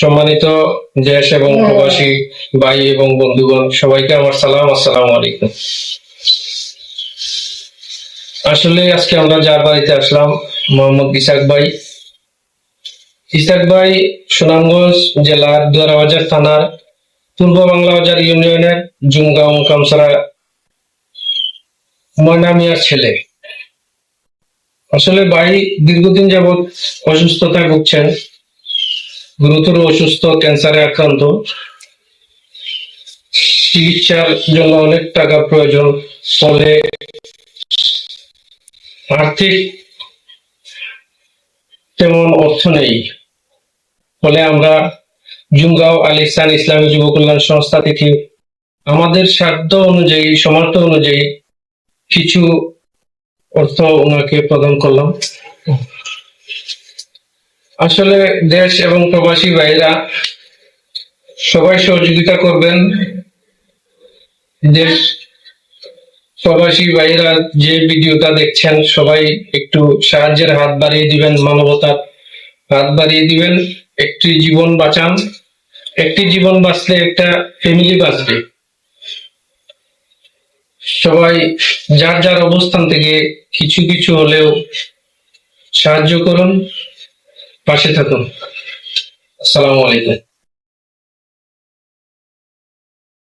সম্মানিত দেশ এবং প্রবাসী ভাই এবং বন্ধুগণ, সবাইকে আমার সালাম, আসসালামু আলাইকুম। আসলে আজকে আমরা যার বাড়িতে আসলাম, মোহাম্মদ ইসাক ভাই। ইসাক ভাই সুনামগঞ্জ জেলার দুয়ারাবাজার থানার পূর্ব বাংলা বাজার ইউনিয়নের জুমগাঁও মোকামছড়া ময়না মিয়ার ছেলে। আসলে ভাই দীর্ঘদিন যাবৎ অসুস্থতায় ভুগছেন, গুরুতর অসুস্থ, ক্যান্সারে আক্রান্ত। চিকিৎসার জন্য অনেক টাকা প্রয়োজন, ফলে আর্থিক তেমন অর্থ নেই। ফলে আমরা জুমগাঁও আল ইহসান ইসলামী যুব কল্যাণ সংস্থা থেকে আমাদের সাধ্য অনুযায়ী, সামর্থ্য অনুযায়ী কিছু অর্থ ওনাকে প্রদান করলাম। আসলে দেশ এবং প্রবাসী ভাইরা সবাই সহযোগিতা করবেন। দেশ প্রবাসী ভাইরা যে ভিডিওটা দেখছেন, সবাই একটু সাহায্যের হাত বাড়িয়ে দিবেন, মানবতার হাত বাড়িয়ে দিবেন। একটি জীবন বাঁচান। একটি জীবন বাঁচলে একটা ফ্যামিলি বাঁচবে। সবাই যার যার অবস্থান থেকে কিছু কিছু হলেও সাহায্য করুন, পাশে থাকুন। আসসালামু আলাইকুম।